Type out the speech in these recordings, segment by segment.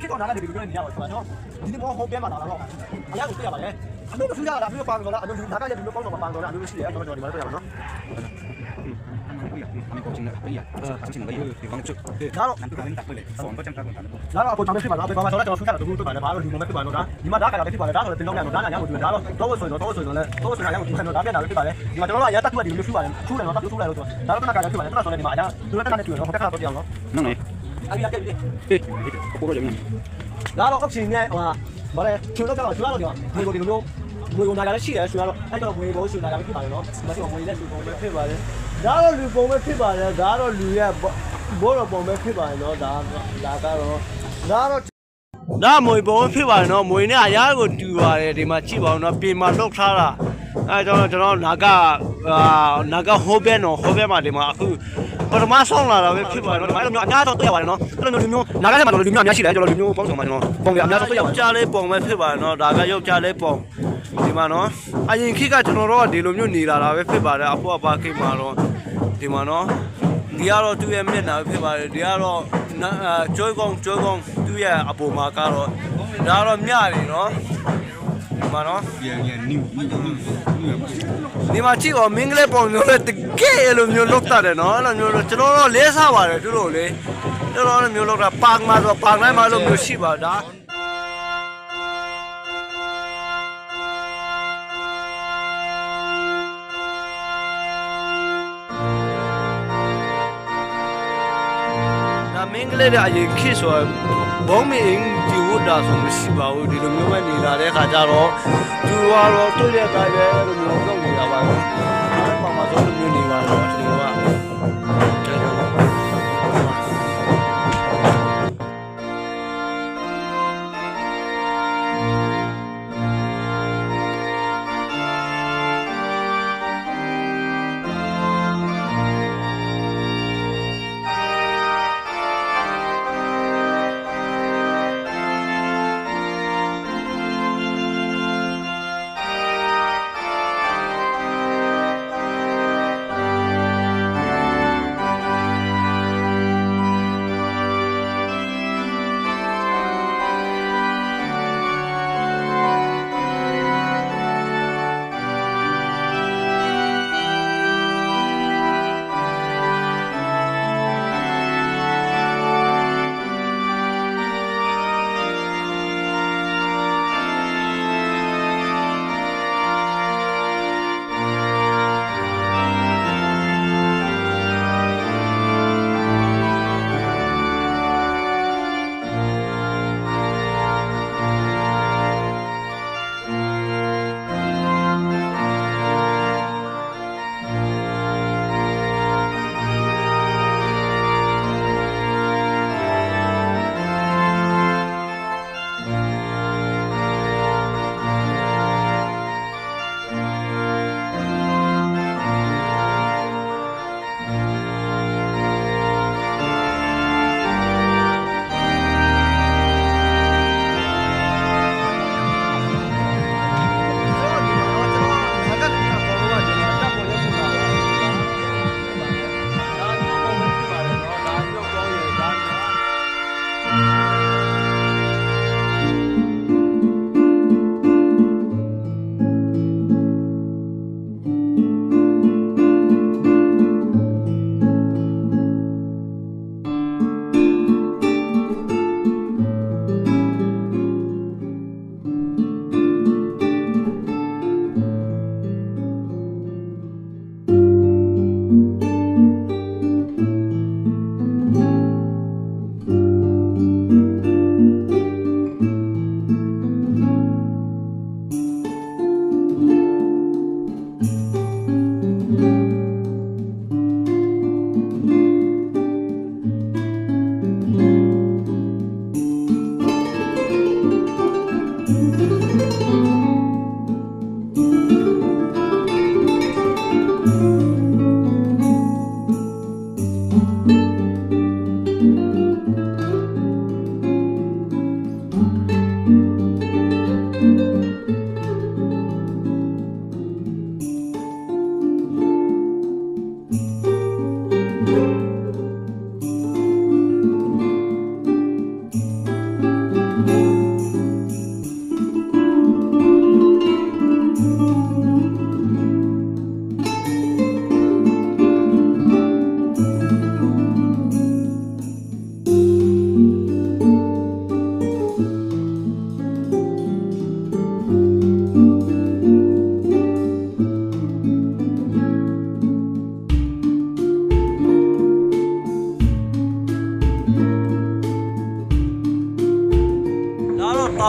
คิดก่อนนะเดี๋ยวดูเรื่องนี้เอาเนาะทีนี้มองโฮมเป็นมาแล้วอันนี้ก็เตี้ยมาเลยอันนู้นก็ซื้อยาละอันนู้นฟังก่อนละอันนู้นดูนักการจะดูป้องกันฟังก่อนละอันนู้นชี้อันนู้นจะมาตัวอย่างเนาะมีความจริงนะไม่อยากจริงเลยอยู่ความจุด แล้ว นั่นคือการตัดไปเลยสอนก็จำกัดกัน แล้วเราคนทำไม่ขึ้นมาเราไปฟังมาเราจะเราซื้อยาละดูตัวไปนะมาเราดูมันไม่ขึ้นมาเนาะนี่มาด่ากันเราไม่ขึ้นมาเลยด่าเราเป็นน้องอย่างด่าอย่างเราดูด่าเราโต้สวยเลยโต้สวยอย่างเราด่าเป็นเราไม่ขึ้นมาเลยนี่มาจะเราอย่าตัดตัวดีมันขึ้นมาเลยชูเลยเราตัดตัวเลยเราตัวด่าเราต้องการจะขึ้นมาเลยต้องสอนเลยมาจ้าดูแล้วต้องการจะขึ้นเราแค่ตัวเดียวเนาะ นั่นไง อันนี้อยากเก็บดิ เฮ้ยพูดว่าอย่างนี้ แล้วเราก็ชิงไงว่าบอกเลยชูเราจะเราชูเราเดียวมือกูดีกูมือกูนายก็ชี้เลยชูเราไอ้ตัวมือกูชูนายก็ไม่ขึ้นมาเลยเนาะมาที่มือเล่นดูกูไม่ขึ้นมาเลยဒါတော့လူပုံပဲဖြစ်ပါတယ်ဒါတော့လူရဲ့ဘောတော်ပုံပဲဖြစ်ပါတယ်เนาะဒါကတော့မွေပုံဖြစ်ပါတယ်เนาะမွေနဲ့အရားကိုတူပါတယ်ဒီမှာကြည့်ပါဦးเนาะပြင်မှာလှုပ်ထားတာအဲကျွန်တော်နာကဟိုးပဲเนาะဟိုးပဲမှာဒီမှာအခုပထမဆောင်လာတာပဲဖြစ်ပါတယ်เนาะဒါမှမဟုတ်အများဆုံးတွေ့ရပါတယ်เนาะအဲ့လိုမျိုးနာကထဲမှာလူမျိုးအများရှိတယ်ကျွန်တော်လူမျိုးပေါင်းစုံမှာကျွန်တော်ပုံပြအများဆုံးတွေ့ရပါတယ်ကြားလေးပုံပဲဖြစ်ပါတယ်เนาะဒါကရုပ်ကြားလေးပုံဒီမှာเนาะအရင်ခေတ်ကကျွန်တော်တို့ကဒီလိုမျိုးနေလာတာပဲဖြစ်ပါတယ်အဖေအပါခေတ်မှာတော့ဒီမှာเนาะဒီကတော့သူ့ရဲ့မျက်နှာဖြစ်ပါတယ်ဒီကတော့ကျွေးကောင်းသူ့ရဲ့အပေါ်မှာကတော့ဒါတော့မြတယ်เนาะဒီမှာเนาะဒီမှာကြည့်တော့မင်းကလေးပုံမျိုးနဲ့တကယ်လိုမျိုးလောက်တာတယ်เนาะအဲ့လိုမျိုးကျွန်တော်တို့လေးစားပါတယ်သူတို့လေကျွန်တော်တို့မျိုးလောက်တာပါကမှာဆိုပါနိုင်မှာလို့မျိုးရှိပါဒါမင်းကလေးတဲ့အရင်ခေတ်ဆိုဘုံမင်းဒီဝတ်တာဆိုမရှိပါဘူးဒီလိုမျိုးပဲနေလာတဲ့ခါကျတော့သူကတော့တွေ့တဲ့တိုင်းပဲလိုမျိုးလုပ်နေတာပါပဲအဲ့ပေါ်မှာဆိုလိုမျိုးနေပါတော့ကျွန်တော်က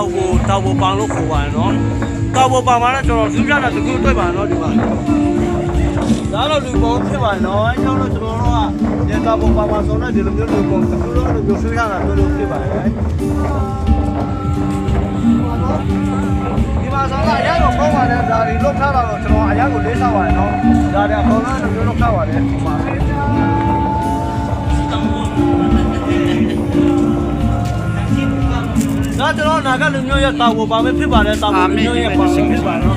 တောက်ပန်လို့ခေါ်ပါတယ်နော်တောက်ပန်မှာလည်းကျွန်တော်သူကြတာတကူတွေ့ပါနော်ဒီမှာဒါတော့လူပေါင်းဖြစ်ပါနော်အဲကြောင့်တော့ကျွန်တော်တို့ကဒီတောက်ပန်မှာဆိုတော့ဒီလိုမျိုးလူပေါင်းတကူတော့လူမျိုးဆွေးရတာတို့ဖြစ်ပါတယ်ဒီမှာဆိုတော့အရာတော့ပေါပါတယ်ဒါတွေလုတ်ထားတာတော့ကျွန်တော်အရာကိုလေးစားပါတယ်နော်ဒါတွေအကုန်လုံးလူမျိုးလုတ်ထားပါတယ်ဒီမှာဒါကျွန်တော်နာကလူမျိုးရဲ့တောက်ပေါ်ပါပဲဖြစ်ပါတယ်တောက်ပေါ်လူမျိုးရဲ့ပါဖြစ်ပါတော့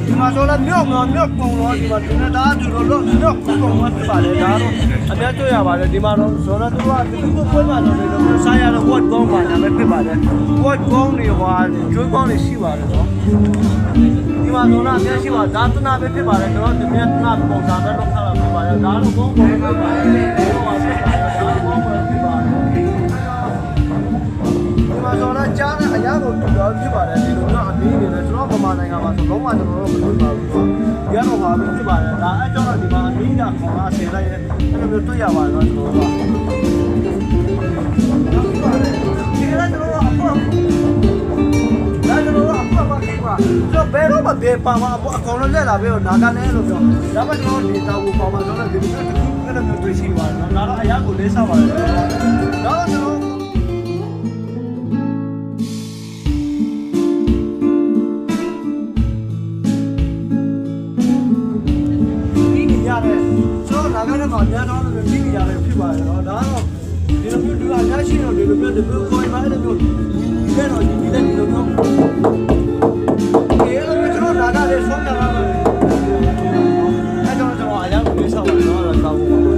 ဒီမှာဆိုတော့မြောက်ပုံတော့ဒီမှာဒီနေ့ဒါသူတို့လို့မြောက်ပုံမှာဖြစ်ပါတယ်ဒါတော့အများတွေ့ရပါတယ်ဒီမှာတော့ဆိုတော့သူကဒီလိုပွဲမှာတော့ဒီလိုဆိုင်ရတော့ what ကောင်းပါညာပဲဖြစ်ပါတယ် what ကောင်းနေဟွာကျွေးကောင်းနေရှိပါတယ်နော်ဒီမှာတော့အများရှိပါဒါသနာပဲဖြစ်ပါတယ်ကျွန်တော်ဒီမြတ်နာပုံစံပဲလုပ်ထားတာဖြစ်ပါတယ်ဒါတော့ကောင်းပေါ်ဖြစ်ပါတယ်ဟိုပါဖြစ်ပါတယ်ဒါကောင်းပေါ်ဖြစ်ပါတယ်ဒီမှာဆိုတော့ကြားတဲ့အရာကိုတူတော့ဖြစ်ပါတယ်ဒီလိုတော့အပြီးနေတယ်ကျွန်တော်ဗမာနိုင်ငံမှာဆိုလုံးဝကျွန်တော်တို့မတွေ့ပါဘူး။ရတော့ပါပဲဖြစ်ပါတယ်ဒါအဲကြောင့်တော့ဒီမှာအပြီးကခေါ်လာဆယ်လိုက်ရဲ့အဲ့လိုမျိုးတွေ့ရပါတယ်နော်ကျွန်တော်တို့ကဒီကနေ့ကျွန်တော်တို့အဖို့ဒါကျွန်တော်တို့အဖို့ပါကိပါကျွန်တော်ဘယ်တော့မှဘေးပါမှာအကောင်လုံးလက်လာပြီးတော့နာကနေလို့ပြောဒါမှကျွန်တော်ဒီတာကိုပေါ်မှာဆိုတော့ဒီလိုမျိုးတွေ့ရှိပါတယ်နော်ဒါတော့အရာကိုလေးစားပါတယ်ဒါတော့ကျွန်တော်ကျွန်တော်နာဂနဲ့မှာအများဆုံးလို့ပြီးနေရတယ်ဖြစ်ပါတယ်နော်ဒါတော့ဒီလိုမျိုးလူအများရှိတော့ဒီလိုမျိုးဒီလိုကိုယ်မှအဲ့လိုမျိုးဒီကတော့ဒီလိုမျိုးဒီလိုမျိုးကျွန်တော်နာဂလေးဆုံးကြတာပဲအဲ့တော့ကျွန်တော်အရင်ကလေးဆောက်ပါတယ်နော်တော့ဆောက်ဖို့ပါ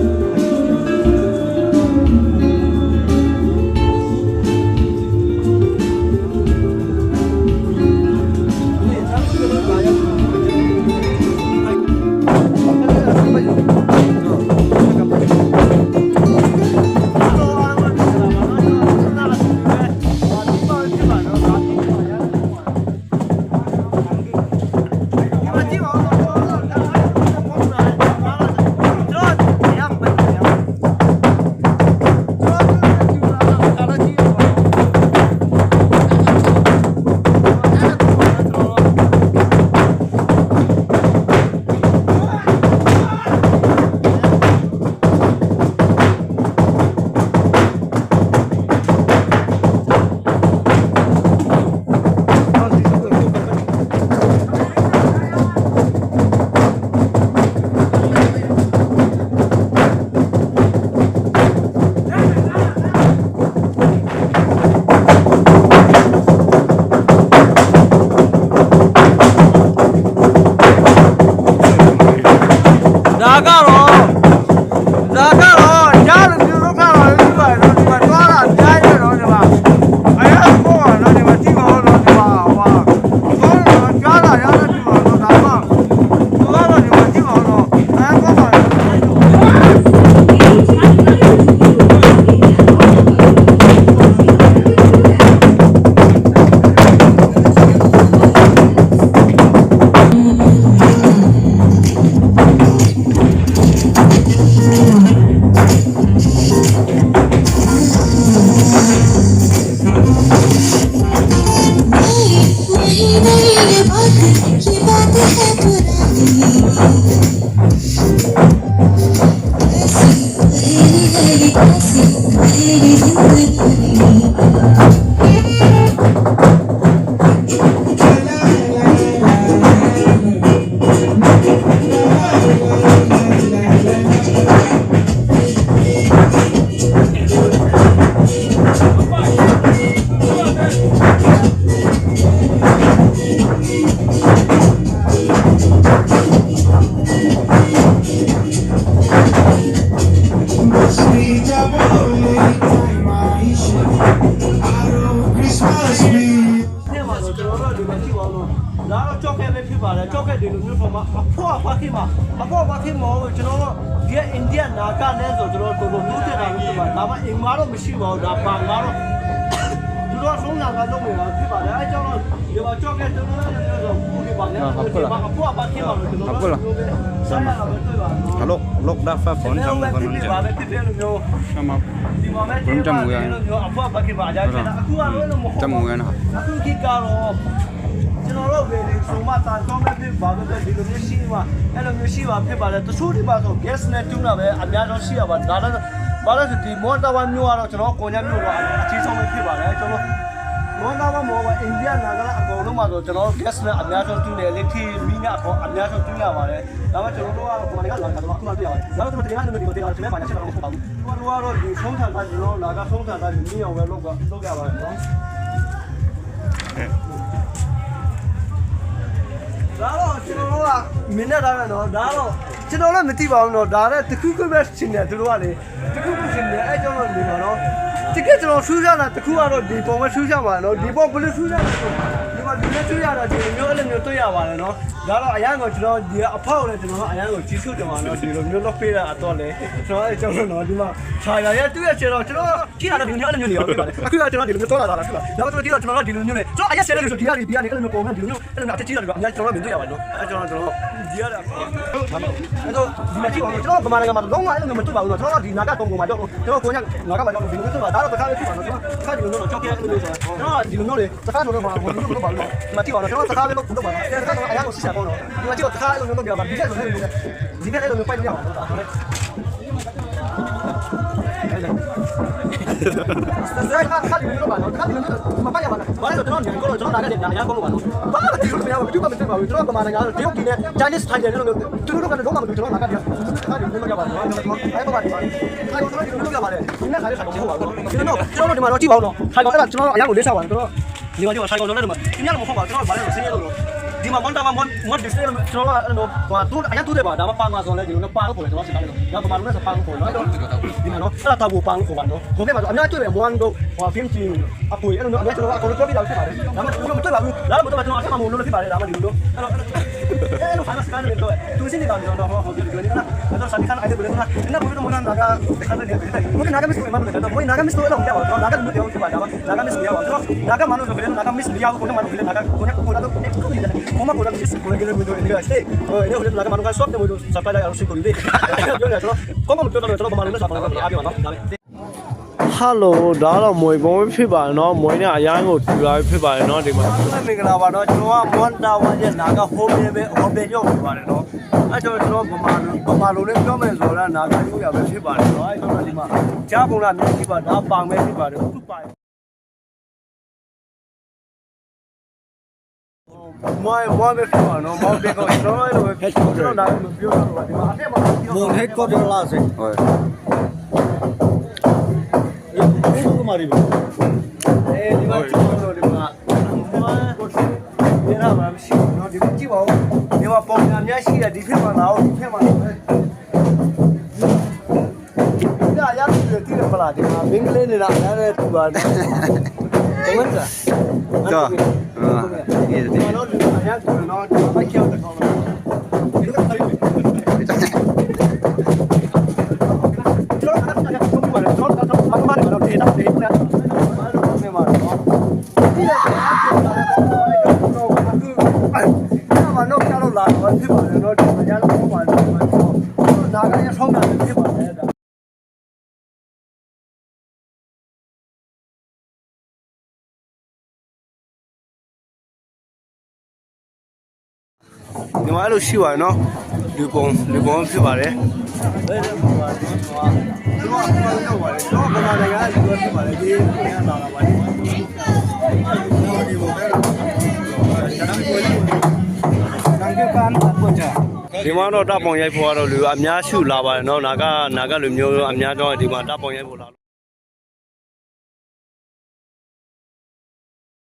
ကြောက်ခဲ့ပဲဖြစ်ပါတယ်ကြောက်ခဲ့တယ်လို့မျိုးဆိုမှအဖို့အဖခင်မှာအဖို့အဖခင်မောကျွန်တော်တို့ဒီအိန္ဒိယနာကနဲ့ဆိုကျွန်တော်တို့လိုမျိုးတက်တာလို့ဖြစ်ပါတယ်ဒါမှအင်္ဂါတော့မရှိပါဘူးဒါပါငါတော့သူတို့ဆုံးနာကလုပ်နေတာဖြစ်ပါတယ်အဲကြောင့်ဒီမှာကြောက်ခဲ့တယ်လို့မျိုးဆိုဘူးဒီ sama lok dafa phone jam con non jam sama phone jam người jam người na အခုခေတ်ကတော့ကျွန်တော်တို့ပဲလေဆိုမှတာကောင်းတဲ့ဖြစ်ပါလို့ဒီလိုမျိုးရှိမှာအဲ့လိုမျိုးရှိပါဖြစ်ပါတယ်တချို့ဒီပါဆို gas နဲ့တူးတာပဲအများဆုံးရှိရပါဒါလည်းဘာလို့ဆိုဒီမော်တာဝါမျိုးကတော့ကျွန်တော်ကိုညမျိုးကအကြီးဆုံးပဲဖြစ်ပါတယ်ကျွန်တော်မော်တာဝါမော်အိန္ဒိယနာဂလာအကုန်လုံးမှာဆိုကျွန်တော် gas နဲ့အများဆုံးတူးတယ်လေခီမီနဲ့အများဆုံးတူးရပါတယ်ဒါပေမဲ့ကျွန်တော်တို့ကတော့ကိုမလေးကလာတာတော့အခုမှပြရပါတယ်ဒါတော့ကျွန်တော်တရားနဲ့ဒီကိုတရားချင်မှပါချက်တော့မဟုတ်ပါဘူးကျွန်တော်တို့ကတော့ဒီဆုံးထန်တာကျွန်တော်လာကဆုံးထန်တာမြင်အောင်ပဲလုပ်ရပါတယ်နော်ဒါတော့ကျွန်တော်တို့ကမင်းနဲ့တာပဲနော်ဒါတော့ကျွန်တော်လည်းမသိပါဘူးနော်ဒါလည်းတခုခုပဲရှင်တယ်သူတို့ကလေတခုခုရှင်တယ်အဲကြောင့်တော့နေပါတော့တကယ်ကျွန်တော်ဆူးရတာတခုကတော့ဒီပုံပဲဆူးရပါနော်ဒီပုံဘယ်လိုဆူးရလဲဒီမှာဒီနဲ့ဆူးရတာဒီမျိုးအဲ့လိုမျိုးတွေ့ရပါတယ်နော်ဒါတော့အရန်ကိုကျွန်တော်ဒီအဖောက်နဲ့ကျွန်တော်အရန်ကိုကြီးစုတယ်မှာနော်ဒီလိုမျိုးတော့ပေးတာတော့လေကျွန်တော်အဲကြောင့်တော့ဒီမှာခြာရရတွေ့ရချင်တော့ကျွန်တော်ကြည့်ရတာဒီမျိုးအဲ့လိုမျိုးနေရောပြပါတယ်အခုကကျွန်တော်ဒီလိုမျိုးတော့လာတာဖြစ်လားဒါတော့ကျွန်တော်ဒီလိုမျိုးနေကျွန်တော်အရက်ဆဲတယ်ဆိုဒီကနေအဲ့လိုမျိုးပုံမှန်ဒီလိုမျိုးအဲ့လိုမျိုးအတက်ကြီးတာကအများကျွန်တော်မြင်တွေ့ရပါတယ်နော်အဲကျွန်တော်ဒီရတာအဲ့တော့ဒီမှာကြည့်ပါဦးကျွန်တော်ဗမာနိုင်ငံမှာလုံးဝအဲ့လိုမျိုးမတွေ့ပါဘူးနော်ကျွန်တော်ဒီနာကတုံကုန်မှာတော့ကျွန်တော်ကိုညနာကမှာတော့ဒီလိုမျိုးတွေ့ပါဒါတော့တစ်ခါလေးဖြစ်ပါနော်ကျွန်တော်တစ်ခါဒီလိုမျိုးတော့ကြောက်ပြဲအဲ့လိုမျိုးဆိုတော့ကျွန်တော်ဒီလိုမျိုးလေတစ်ခါဆိုတော့ဘာလို့လုပ်ပါလို့ဒီမှာကြည့်ပါတော့ကျွန်တော်တစ်ခါလေးလုပ်ပါနော်အဲ့ဒါတော့အရင်ကစစ်ချပေါ့နော်ဒီမှာကြည့်တော့တစ်ခါအဲ့လိုမျိုးလုပ်ပြပါဒီချက်ဆိုလို့ဒီကအဲ့လိုမျိုးပိုက်ပြရအောင်လို့ဒါဆိုတော့ဆက်ခါဒီလိုပါနော်ခါဒီလိုမပိုက်ရပါနဲ့ဘာလို့ကျွန်တော်ညကိုကျွန်တော်နားကနေညာကောလို့ပါနော်ဘာလို့ဒီလိုမရဘူးဒီကမသိပါဘူးကျွန်တော်ဗမာနိုင်ငံကတော့တရုတ်ပြည်နဲ့ Chinese Thai တွေလို့သူတို့ကတော့လုံးဝမကျွန်တော်နားကနေခါဒီလိုမရပါဘူးအဲ့တော့ပါဒီပါအဲ့တော့ကျွန်တော်ဒီလိုလုပ်ရပါတယ်ဒီနေ့ခါလေးခါတော့မဟုတ်ပါဘူးကျွန်တော်ဒီမှာတော့ကြည့်ပါဦးနော်ခါတော့အဲ့ဒါကျွန်တော်အရင်ကိုလေးစားပါတယ်ကျွန်တော်ဒီမှာကျွန်တော်ဆိုင်ကောင်လုံးနဲ့ဒီမှာဒီညလည်းမဟုတ်ပါဘူးကျွန်တော်ဘာလဲလို့ဆင်းရဲလို့ဒီမှာမွန်တာမွန်ဒီစတေးကျွန်တော်အဲ့လိုဟိုတူအရင်တူတယ်ပါဒါမှပါမှာဆိုလဲဒီလိုနဲ့ပါလို့ပေါ်တယ်ကျွန်တော်စစ်တာလို့ဒါပမာလို့လည်းပါလို့ပေါ်နော်ဒီမှာနော်အဲ့ဒါတော့ပါလို့ပေါ်ပါနော်ဘုံထဲမှာအများတွေ့တယ်မွန်တို့ဟိုဖင်းချင်းအပွေအဲ့လိုမျိုးအများကျွန်တော်အကုန်လုံးပြောပြတာဖြစ်ပါတယ်ဒါမှမဟုတ်မတွေ့ပါဘူးဒါမှမဟုတ်ကျွန်တော်အထက်မှာမလို့ဖြစ်ပါတယ်ဒါမှဒီလိုအဲ့လိုဖာမစကန်တွေတော့သူစင်းနေတာတော့ဟိုဒီလိုနေတာအဲ့တော့စတိခန်အဲ့ဒါဘယ်လိုလဲအဲ့ဒါဘယ်လိုမှန်းနာကခါတယ်ဘယ်နာကမစ်ကိုမှမလို့တော့ဘယ်နာကမစ်တော့တော့ပြောတော့နာကလူတွေပြောပါဒါနာကမစ်ကိုရပါတော့နာကမလို့ဆိုကြတယ်နာကမစ်မရဘူးကိုမလို့နာကကိုတော့ကိုမကိုတော့ကိုလည်းမျိုးတွေနေရာစတဲ့ဟိုနေဟိုလည်းကမလို့ကဆော့တယ်မျိုးစပ်လိုက်အောင်ရှိကိုလေပြောနေတော့ကိုမပြောတော့ကျွန်တော်ဘာလို့လဲဆိုတော့အားပြောနော်ဒါပဲဟယ်လိုဒါတော့မွေပုံဖြစ်ပါနော်မွေနဲ့အရန်ကိုတူလာဖြစ်ပါတယ်နော်ဒီမှာမင်္ဂလာပါနော်ကျွန်တော်ကမွန်တာဝါရဲ့နာကဟိုးပဲဟိုပဲရောက်နေပါတယ်နော်အဲကျွန်တော်ဗမာလိုနဲ့ပြောမယ်ဆိုတော့နာကရိုးရပဲဖြစ်ပါတယ်နော်အဲကျွန်တော်ဒီမှာကြားပုံလားမြင်ကြည့်ပါဒါပါမယ်ဖြစ်ပါတယ်အခုပါမောပဲဖြစ်ပါနော်မောပဲကိုကျွန်တော်လည်းပဲဖက်ချင်တယ်ကျွန်တော်နာမပြောတော့ပါဒီမှာအထက်မှာမွန်ဟက်ကော်တယ်လားစေဟုတ်ဘယ်မှာဒီမှာဒီမှာကျွန်တော်ဒီမှာဒီနာမှာရှိနော်ဒီကြည့်ပါဦးဒီမှာပုံစံများရှိတယ်ဒီဖက်မှာလာအောင်ဒီဖက်မှာဒါရရတယ်တိရမလားဒီမှာမင်္ဂလေးနေတာအဲ့ဒါတူပါတယ်ဒီမှာတော့ဒီမှာတော့အရင်ကတော့ဘိုက်ကျောက်တော့ဖြစ်ပါတယ်တော့အရင်ကတော့ပါတော့ဒါကရဆုံးတာဖြစ်ပါတယ်ဒီမှာလို့ရှိပါနော်ဒီပုံဖြစ်ပါတယ်ဘယ်လိုပါလဲဒီမှာတော့ပါတယ်တော့ဗမာနိုင်ငံကလူဖြစ်ပါတယ်ဒီကိုရလာတာပါဒီပုံပဲဒီမှာတော့တပ်ပုံရိုက်ဖို့ကတော့လူအများစုလာပါတယ်နော်နာကလူမျိုးအများတော့ဒီမှာတပ်ပုံရိုက်ဖို့လာ